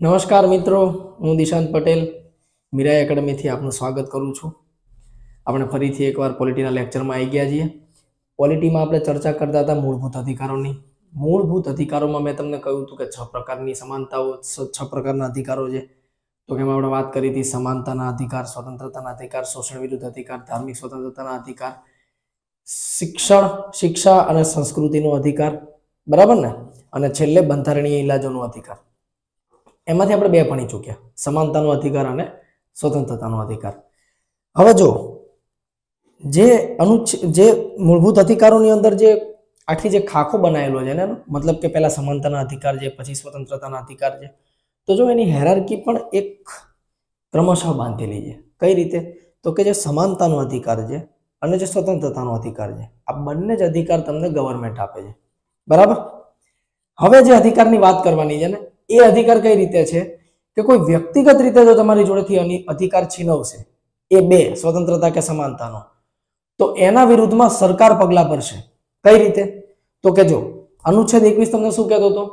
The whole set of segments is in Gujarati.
નમસ્કાર મિત્રો, હું દિશાંત પટેલ મીરા એકેડમીથી આપનું સ્વાગત કરું છું. આપણે ફરીથી એકવાર પોલિટીના લેક્ચરમાં આવી ગયા છીએ. પોલિટીમાં આપણે ચર્ચા કરતા હતા મૂળભૂત અધિકારોની. મૂળભૂત અધિકારોમાં મેં તમને કહ્યું હતું કે 6 પ્રકારની સમાનતાઓ, 6 પ્રકારના અધિકારો છે. તો કે આપણે વાત કરી હતી સમાનતાના અધિકાર, સ્વતંત્રતાના અધિકાર, શોષણ વિરુદ્ધ અધિકાર, ધાર્મિક સ્વતંત્રતાના અધિકાર, શિક્ષા અને સંસ્કૃતિનો અધિકાર, બરાબર ને? અને છેલ્લે બંધારણીય ઇલાજોનો અધિકાર. એમાંથી આપણે બે ભણી ચૂક્યા, સમાનતાનો અધિકાર અને સ્વતંત્રતાનો અધિકાર. હવે જો જે મૂળભૂત અધિકારોની અંદર જે આખી જે ખાખો બનાવેલો છે ને, મતલબ કે પહેલા સમાનતાના અધિકાર છે, પછી સ્વતંત્રતાના અધિકાર છે, તો જો એની હેરાર્કી પણ એક ક્રમશઃ બાંધેલી છે. કઈ રીતે? તો કે જે સમાનતાનો અધિકાર છે અને જે સ્વતંત્રતાનો અધિકાર છે, આ બંને જ અધિકાર તમને ગવર્મેન્ટ આપે છે, બરાબર? હવે જે અધિકારની વાત કરવાની છે ને, એ અધિકાર કઈ રીતે છે કે કોઈ વ્યક્તિગત રીતે જો તમારી જોડેથી અધિકાર છીનવશે, એ બે, સ્વતંત્રતા કે સમાનતાનો, તો એના વિરુદ્ધમાં સરકાર પગલા ભરશે. કઈ રીતે? તો કે જો અનુચ્છેદ 21 તમને શું કહેતો હતો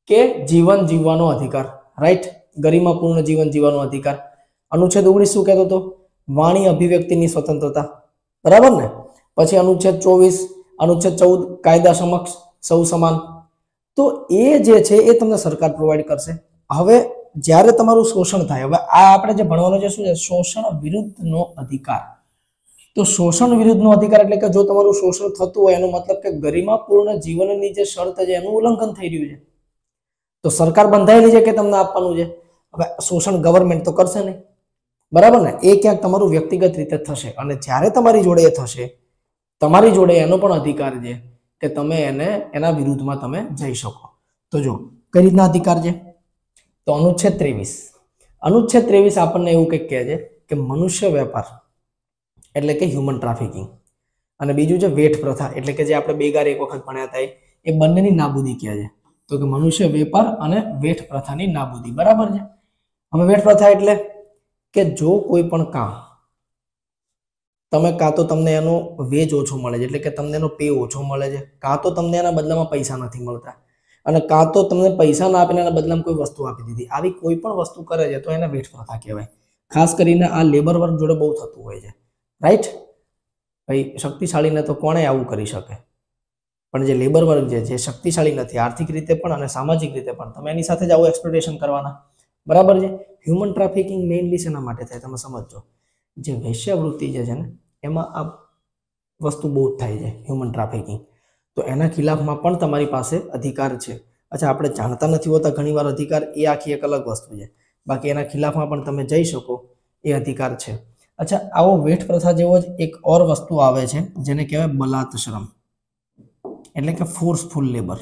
કે જીવન જીવવાનો અધિકાર, રાઈટ, ગરિમાપૂર્ણ જીવન જીવવાનો અધિકાર. અનુચ્છેદ 19 શું કહેતો હતો? વાણી અભિવ્યક્તિની સ્વતંત્રતા, બરાબર ને? પછી અનુચ્છેદ 24, અનુચ્છેદ 14, કાયદા સમક્ષ સૌ સમાન. તો એ જે છે એ તમને સરકાર પ્રોવાઈડ કરશે. હવે જ્યારે તમારું શોષણ થાય, હવે આ આપણે જે ભણવાનું છે શું છે? શોષણ વિરુદ્ધનો અધિકાર. તો શોષણ વિરુદ્ધનો અધિકાર એટલે કે જો તમારું શોષણ થતું હોય એનો મતલબ કે ગરિમાપૂર્ણ જીવનની જે શરત છે એનું ઉલ્લંઘન થઈ રહ્યું છે, તો સરકાર બંધાયેલી છે કે તમને આપવાનું છે. હવે શોષણ ગવર્મેન્ટ તો કરશે નહીં, બરાબર ને? એ ક્યાંક તમારું વ્યક્તિગત રીતે થશે, અને જ્યારે તમારી જોડે એ થશે, તમારી જોડે એનો પણ અધિકાર છે કે તમે એના વિરુદ્ધમાં તમે જઈ શકો. તો જો કઈ રીતના અધિકાર છે, તો અનુચ્છેદ 23. અનુચ્છેદ 23 આપણને એવું કંઈક કહે છે કે મનુષ્ય વેપાર એટલે કે હ્યુમન ટ્રાફિકિંગ, અને બીજું છે વેઠ પ્રથા, એટલે કે જે આપણે બેગાર એક વખત ભણ્યા હતા એ બંનેની નાબૂદી કહે છે. તો કે મનુષ્ય વેપાર અને વેઠ પ્રથાની નાબૂદી, બરાબર છે? હવે વેઠ પ્રથા એટલે કે જો કોઈ પણ કામ તમે કાં તો તમને એનો વેજ ઓછો મળે છે, એટલે કે તમને એનો પે ઓછો મળે છે, કાં તો તમને એના બદલામાં પૈસા નથી મળતા, અને કાં તો તમને પૈસા ના આપીને એના બદલામાં કોઈ વસ્તુ આપી દીધી, આવી કોઈ પણ વસ્તુ કરે છે તો એને વેઠ પ્રથા કહેવાય. ખાસ કરીને આ લેબર વર્ક જોડે બહુ થતું હોય છે, રાઈટ? ભાઈ શક્તિશાળીને તો કોણે આવું કરી શકે, પણ જે લેબર વર્ક છે, જે શક્તિશાળી નથી આર્થિક રીતે પણ અને સામાજિક રીતે પણ, તમે એની સાથે જ આવું એક્સપ્લોટેશન કરવાના, બરાબર છે? હ્યુમન ટ્રાફિકિંગ મેઇનલી શેના માટે થાય તમે સમજો. જે વેશ્યાવૃત્તિ જે છે ને એમાં આ વસ્તુ બહુ જ થાય છે, હ્યુમન ટ્રાફિકિંગ. તો એના ખિલાફમાં પણ તમારી પાસે અધિકાર છે. અચ્છા, આપણે જાણતા નથી હોતા ઘણીવાર અધિકાર, એ આખી એક અલગ વસ્તુ છે. બાકી એના ખિલાફમાં પણ તમે જઈ શકો, એ અધિકાર છે. અચ્છા, આવો વેઠ પ્રથા જેવો જ એક ઓર વસ્તુ આવે છે જેને કહેવાય બલાત શ્રમ, એટલે કે ફોર્સફુલ લેબર.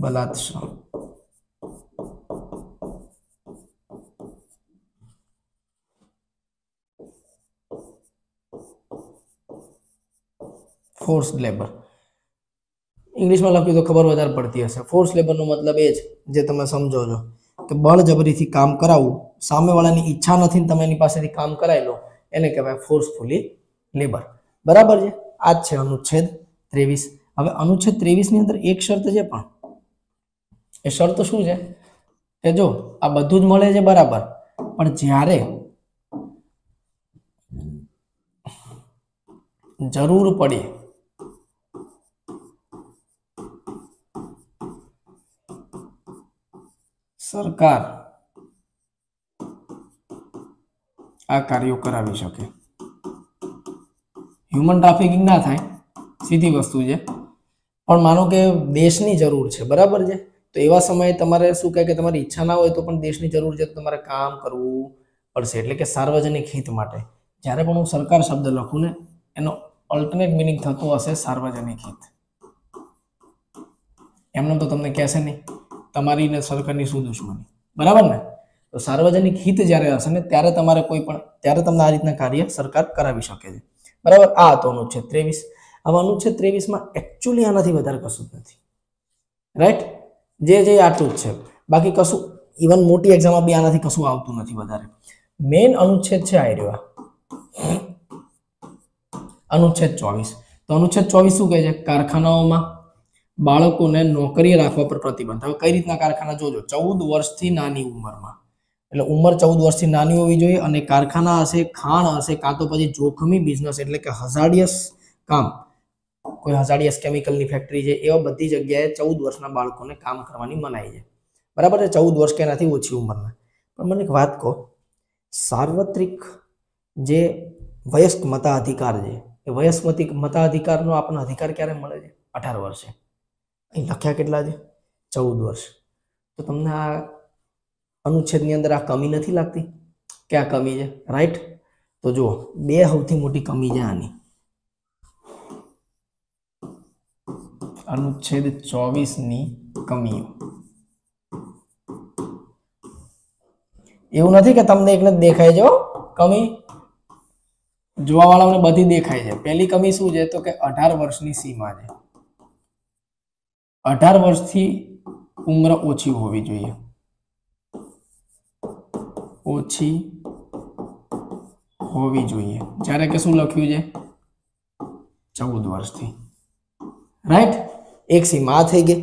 બલાત શ્રમ, ફોર્સ લેબર. ઇંગ્લિશમાં લખ્યું તો ખબર વધારે પડતી હશે. ફોર્સ લેબરનો મતલબ એ જ જે તમે સમજો છો કે બળજબરીથી કામ કરાવવું, સામેવાળાની ઈચ્છા નથી તમે એની પાસેથી કામ કરાવી લો, એને કહેવાય ફોર્સફુલી લેબર, બરાબર છે? આ જ છે અનુચ્છેદ 23. હવે અનુચ્છેદ 23 ની અંદર એક શરત છે, પણ એ શરત શું છે કે જો આ બધું જ મળે છે, બરાબર, પણ જ્યારે જરૂર પડે સરકાર આ કાર્યો કરાવી શકે. હ્યુમન ટ્રાફિકિંગ ના થાય, સીધી વસ્તુ છે, પણ માનો કે દેશની જરૂર છે, બરાબર છે? તો એવા સમયે તમારે શું કહે કે તમારી ઈચ્છા ના હોય તો પણ દેશની જરૂર છે તો તમારે કામ કરવું પડશે, એટલે કે સાર્વજનિક હિત માટે. જ્યારે પણ હું સરકાર શબ્દ લખું ને એનો અલ્ટરનેટ મિનિંગ થતો હશે સાર્વજનિક હિત. એમનો તો તમને કહેશે નહીં તમારી ને સરકારની શું દુશ્મની, બરાબર ને? તો સાર્વજનિક હિત જ્યારે હશે ને ત્યારે તમારે ત્યારે તમને આ રીતના કાર્ય સરકાર કરાવી શકે છે, બરાબર? આ હતો અનુચ્છેદ 23. હવે અનુચ્છેદ 23 એકચ્યુઅલી આનાથી વધારે કશું જ નથી, રાઈટ? જે આટલું જ છે, બાકી કશું, ઇવન મોટી એક્ઝામમાં બી આનાથી કશું આવતું નથી વધારે. મેઇન અનુચ્છેદ છે આ રહ્યો, અનુચ્છેદ 24. તો તો અનુચ્છેદ 24 શું કહે છે? કારખાનાઓમાં બાળકોને નોકરી રાખવા પર પ્રતિબંધ. હવે કઈ રીતના કારખાના જોજો, 14 વર્ષથી નાની ઉંમરમાં, એટલે ઉંમર 14 વર્ષથી નાની હોવી જોઈએ, અને કારખાના હશે, ખાણ હશે, કાં તો પછી જોખમી બિઝનેસ એટલે કે હઝાર્ડિયસ કામ, કોઈ હઝાર્ડિયસ કેમિકલની ફેક્ટરી છે, એવા બધી જગ્યાએ 14 વર્ષના બાળકોને કામ કરવાની મનાઈ છે. બરાબર છે, 14 વર્ષ કે એનાથી ઓછી ઉંમરના. પણ મને એક વાત કહો, સાર્વત્રિક જે વયસ્ક મતાધિકાર છે, એ વયસ્ક મતાધિકારનો આપણને અધિકાર ક્યારે મળે છે? 18 વર્ષે. અહીં લખ્યા કેટલા છે? 14 વર્ષ. તો તમને આ અનુચ્છેદની અંદર આ કમી નથી લાગતી કે આ કમી છે? રાઈટ. તો જુઓ, બે સૌથી મોટી કમી છે આની. અનુચ્છેદ 24 ની કમીઓ. એવું નથી કે તમને એકને જ દેખાય છે કમી, જોવા વાળાઓને બધી દેખાય છે. પહેલી કમી શું છે? તો કે 18 વર્ષની સીમા છે. 18 વર્ષથી ઉંમર ઓછી હોવી જોઈએ, ઓછી હોવી જોઈએ. જ્યારે કે શું લખ્યું છે? 14 વર્ષથી. રાઈટ, એક સીમા થઈ ગઈ.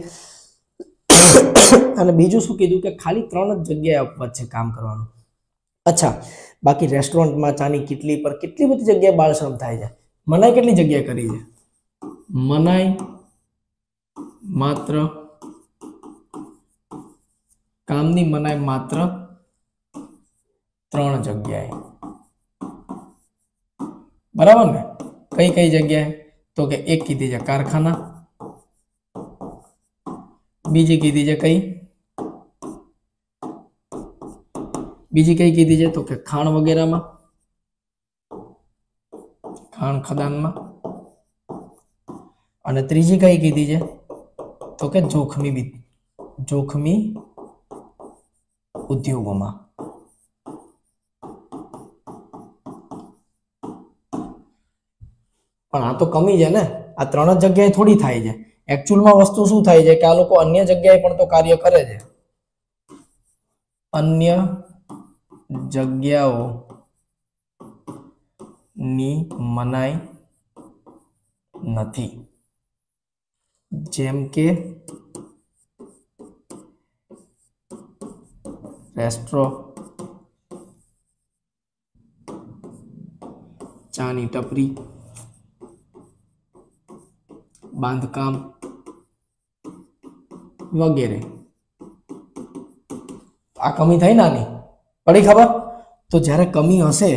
અને બીજું શું કીધું કે ખાલી 3 જ જગ્યાએ અપવાદ છે કામ કરવાનું. અચ્છા, બાકી રેસ્ટોરન્ટમાં, ચાની કિટલી પર કેટલી બધી જગ્યાએ બાળશ્રમ થાય છે. મનાઈ કેટલી જગ્યાએ કરી છે? મનાઈ માત્ર કામની મનાઈ માત્ર 3 જગ્યાએ. બરાબર ને? કઈ કઈ જગ્યાએ? તો કે એક કીધી છે કારખાના, બીજી કીધી છે કઈ? બીજી કઈ કીધી છે? તો કે ખાણ વગેરેમાં, ખાણ ખદાનમાં. અને ત્રીજી કઈ કીધી છે? તો કે જોખમી ઉદ્યોગોમાં. પણ આ તો કમી છે ને, આ 3 જ જગ્યાએ થોડી થાય છે. એકચ્યુઅલમાં વસ્તુ શું થાય છે કે આ લોકો અન્ય જગ્યાએ પણ તો કાર્ય કરે છે. અન્ય જગ્યાઓની મનાઈ નથી, જેમ કે ચાની ટપરી, બાંધકામ વગેરે. આ કમી થઈ નાની, પડી ખબર? તો જ્યારે કમી હશે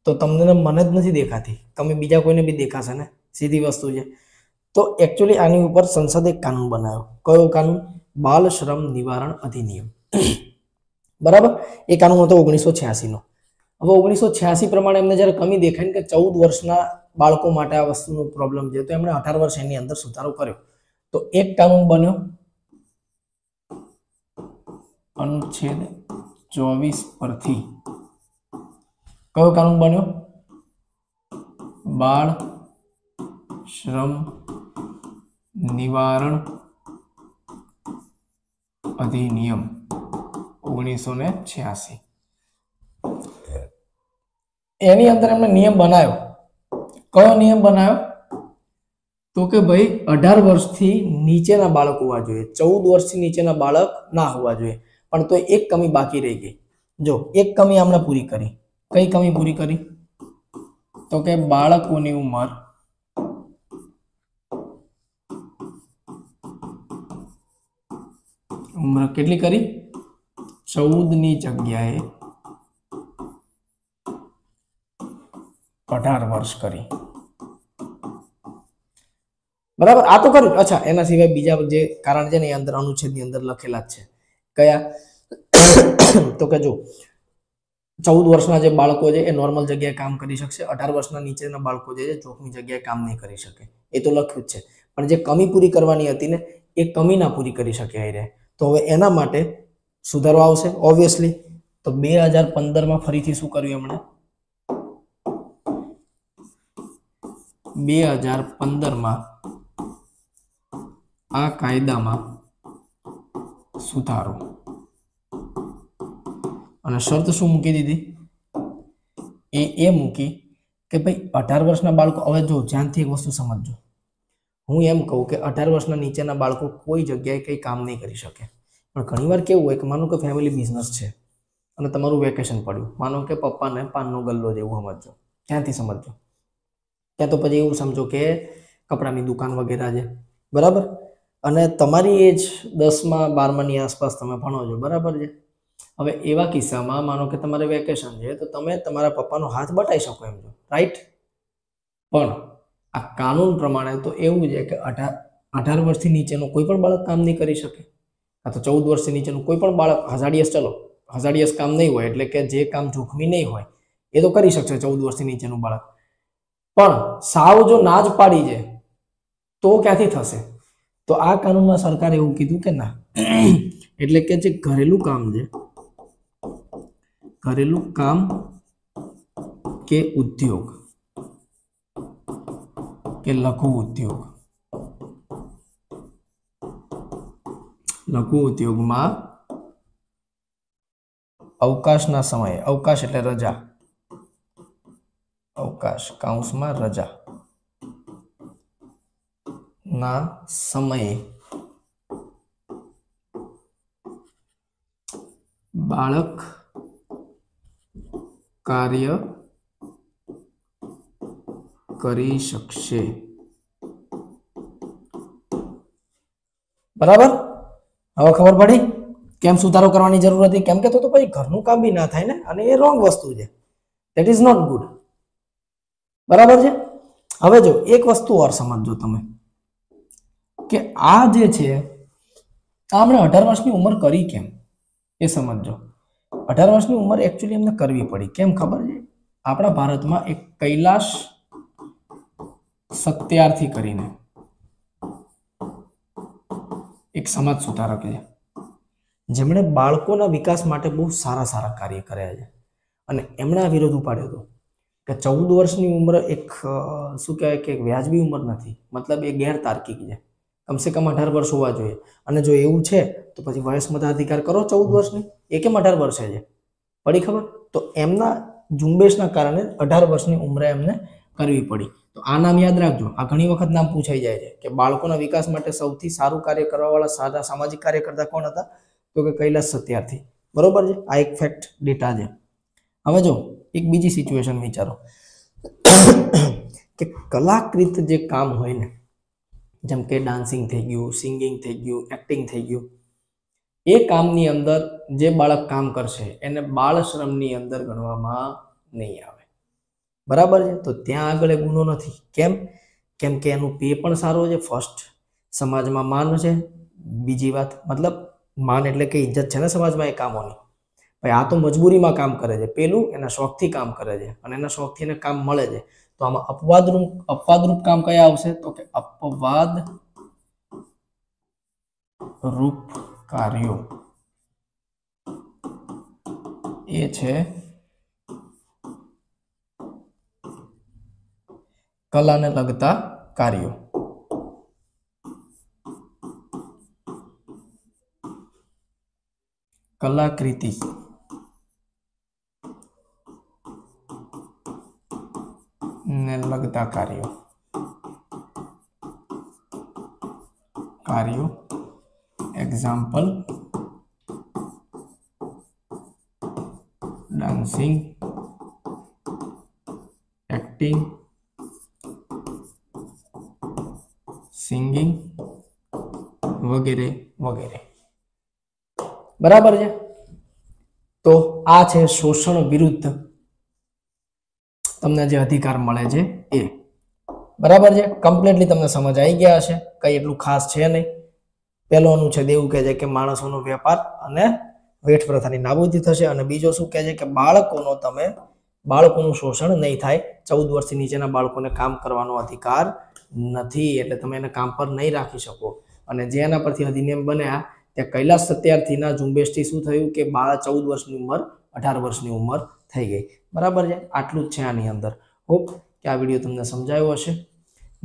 તો તમને મને જ નથી દેખાતી, કમી બીજા કોઈને બી દેખાશે ને, સીધી વસ્તુ છે. તો એકચ્યુઅલી આની ઉપર સંસદે એક કાનૂન બનાવ્યો. કયો કાનૂન? બાલ શ્રમ નિવારણ અધિનિયમ. બરાબર, એ કાનૂન હતો 1986 નો. હવે 1986 પ્રમાણે એમને જ્યારે કમી દેખાય કે 14 વર્ષના બાળકો માટે આ વસ્તુનો પ્રોબ્લેમ છે, તો એમણે 18 વર્ષ એની અંદર સુધારો કર્યો. તો એક કાનૂન બન્યો અનુચ્છેદ 24 પરથી. કયો કાનૂન બન્યો? બાળ શ્રમ નિવારણ અધિનિયમ 1986. એની અંદર એમને નિયમ બનાવ્યો. કયો નિયમ બનાવ્યો? તો કે ભાઈ 18 વર્ષથી નીચેના બાળક હોવા જોઈએ, 14 વર્ષથી નીચેના બાળક ના હોવા જોઈએ. પણ તો એક કમી બાકી રહી ગઈ. જો એક કમી આપણે પૂરી કરી. કઈ કમી પૂરી કરી? તો કે બાળકોની ઉંમર કેટલી કરી? 14 ની જગ્યાએ 18 વર્ષ કરી. બરાબર, આ તો કર્યું. અચ્છા, એના સિવાય બીજા જે કારણ છે ને એ અંદર અનુચ્છેદની અંદર લખેલા જ છે. કયા? તો કે જો 14 વર્ષના જે બાળકો છે એ નોર્મલ જગ્યાએ કામ કરી શકશે, 18 વર્ષના નીચેના બાળકો જે છે જોખમી જગ્યાએ કામ નહીં કરી શકે. એ તો લખ્યું જ છે. પણ જે કમી પૂરી કરવાની હતી ને, એ કમી ના પૂરી કરી શકે એ રહે. તો હવે એના માટે સુધારો આવશે ઓબ્વિયસલી. તો 2015 ફરીથી શું કર્યું એમણે? 2015 આ કાયદામાં સુધારો. અને શરત શું મૂકી દીધી? એ મૂકી કે ભાઈ 18 વર્ષના બાળકો, હવે જો ધ્યાનથી એક વસ્તુ સમજજો, હું એમ કહું કે 18 વર્ષના નીચેના બાળકો કોઈ જગ્યાએ કંઈ કામ નહીં કરી શકે. પણ ઘણીવાર કેવું હોય કે માનો કે ફેમિલી બિઝનેસ છે અને તમારું વેકેશન પડ્યું, માનો કે પપ્પાને પાનનો ગલ્લો જેવું સમજો, ક્યાંથી સમજો, ત્યાં તો પછી એવું સમજો કે કપડાની દુકાન વગેરે છે, બરાબર. અને તમારી એજ 10માં 12માની આસપાસ તમે ભણો છો, બરાબર છે. હવે એવા કિસ્સામાં માનો કે તમારે વેકેશન છે તો તમે તમારા પપ્પાનો હાથ બટાઈ શકો એમ છો, રાઈટ. પણ આ કાનૂન પ્રમાણે તો એવું છે કે 18 વર્ષથી નીચેનો કોઈ પણ બાળક કામ નહીં કરી શકે, આ તો 14 વર્ષથી નીચેનું કોઈ પણ બાળક હજાડિયસ કામ નહીં હોય, એટલે કે જે કામ જોખમી નહીં હોય એ તો કરી શકશે 14 વર્ષથી નીચેનું બાળક. પણ સાવ જો ના જ પાડી છે તો ક્યાંથી થશે? તો આ કાનૂનમાં સરકારે એવું કીધું કે ના, એટલે કે જે ઘરેલું કામ છે, ઘરેલું કામ કે ઉદ્યોગ કે લઘુ ઉદ્યોગમાં અવકાશના સમયે, અવકાશ એટલે રજા, અવકાશ કૌંસમાં રજા ના સમયે બાળક કાર્ય કરી શકશે, બરાબર. હવે ખબર પડી કેમ સુધારો કરવાની જરૂર હતી? કેમ કે તો પછી ઘરનું કામ બી ના થાય ને, અને એ રોંગ વસ્તુ છે, ધેટ ઇઝ નોટ ગુડ, બરાબર છે. હવે જો એક વસ્તુ ઓર સમજો તમે કે આ જે છે આપણે 18 વર્ષની ઉંમર કરી કેમ, એ સમજો. 18 વર્ષની ઉંમર એકચ્યુઅલી એમને કરવી પડી કેમ ખબર છે? આપણા ભારતમાં એક કૈલાશ સત્યાર્થી કરીને એક સમાજ સુધારક છે, જેમણે બાળકોના વિકાસ માટે બહુ સારા કાર્ય કર્યા છે. અને એમણે આ વિરોધ ઉપાડ્યો હતો કે 14 વર્ષની ઉંમર એક શું કહેવાય કે વ્યાજબી ઉંમર નથી, મતલબ એ ગેરતાર્કિક છે. કમસે કમ 18 વર્ષ હોવા જોઈએ. અને જો એવું છે તો પછી વયસ મતાધિકાર કરો 14 વર્ષની, એ કેમ 18 વર્ષે છે? પડી ખબર? તો એમના ઝુંબેશના કારણે 18 વર્ષની ઉંમરે એમને કરવી પડી. તો આ નામ યાદ રાખજો, આ ઘણી વખત નામ પૂછાઈ જાય છે કે બાળકોના વિકાસ માટે સૌથી સારું કાર્ય કરવાવાળા સારા સામાજિક કાર્યકર્તા કોણ હતા? તો કે કૈલાશ સત્યાર્થી, બરોબર છે. આ એક ફેક્ટ ડેટા છે. હવે જો એક બીજી સિચ્યુએશન વિચારો કે કલાકૃત જે કામ હોય ને, જેમ કે ડાન્સિંગ થઈ ગયું, સિંગિંગ થઈ ગયું, એક્ટિંગ થઈ ગયું, એ કામની અંદર જે બાળક કામ કરશે એને બાળ શ્રમની અંદર ગણવામાં નહીં આવે, બરાબર છે. તો ત્યાં આગળ એ ગુનો નથી. કેમ કે એનું પે પણ સારો છે, ફર્સ્ટ સમાજમાં માન છે, બીજી વાત મતલબ માન એટલે કે ઇજ્જત છે ને સમાજમાં એ કામોની. ભાઈ આ તો મજબૂરીમાં કામ કરે છે, પેલું એના શોખથી કામ કરે છે અને એના શોખથી એને કામ મળે છે. તો આમાં અપવાદરૂપ કામ કયા આવશે? તો કે અપવાદ રૂપ કાર્યો એ છે કલાને લગતા કાર્યો. કલાકૃતિ ને લગતા કાર્યો એક્ઝામ્પલ ડાન્સિંગ, એક્ટિંગ, સિંગિંગ વગેરે વગેરે, બરાબર છે. તો આ છે શોષણ વિરુદ્ધ તમને જે અધિકાર મળે છે એ, બરાબર છે. કમ્પ્લીટલી તમને સમજ આવી ગયા હશે, કઈ એટલું ખાસ છે નહીં. પહેલો અનુચ્છેદ એવું કહે છે કે માણસોનો વેપાર અને વેઠ પ્રથાની નાબૂદી થશે, અને બીજો શું કહે છે કે બાળકોનું શોષણ નહીં થાય. 14 વર્ષથી નીચેના બાળકોને કામ કરવાનો અધિકાર નથી, એટલે તમે એને કામ પર નહીં રાખી શકો. અને જે એના પરથી અધિનિયમ બન્યા ત્યાં કૈલાશ સત્યાર્થીના ઝુંબેશથી શું થયું કે 14 વર્ષની ઉંમર 18 વર્ષની ઉંમર થઈ ગઈ, બરાબર છે. આટલું જ છે આની અંદર. હોપ કે આ વિડીયો તમને સમજાયો હશે.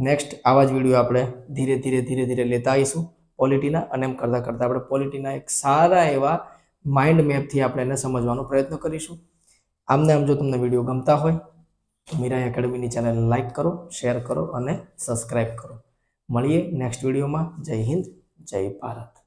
નેક્સ્ટ આવા જ વિડીયો આપણે ધીરે ધીરે લેતા આવીશું પોલિટીના, અને એમ કરતાં આપણે પોલિટીના એક સારા એવા માઇન્ડ મેપથી આપણે એને સમજવાનો પ્રયત્ન કરીશું. આમ જો તમને વિડીયો ગમતા હોય તો મીરા એકેડમીની ચેનલ લાઈક કરો, શેર કરો અને સબસ્ક્રાઈબ કરો. મળીએ નેક્સ્ટ વિડીયોમાં. જય હિન્દ, જય ભારત.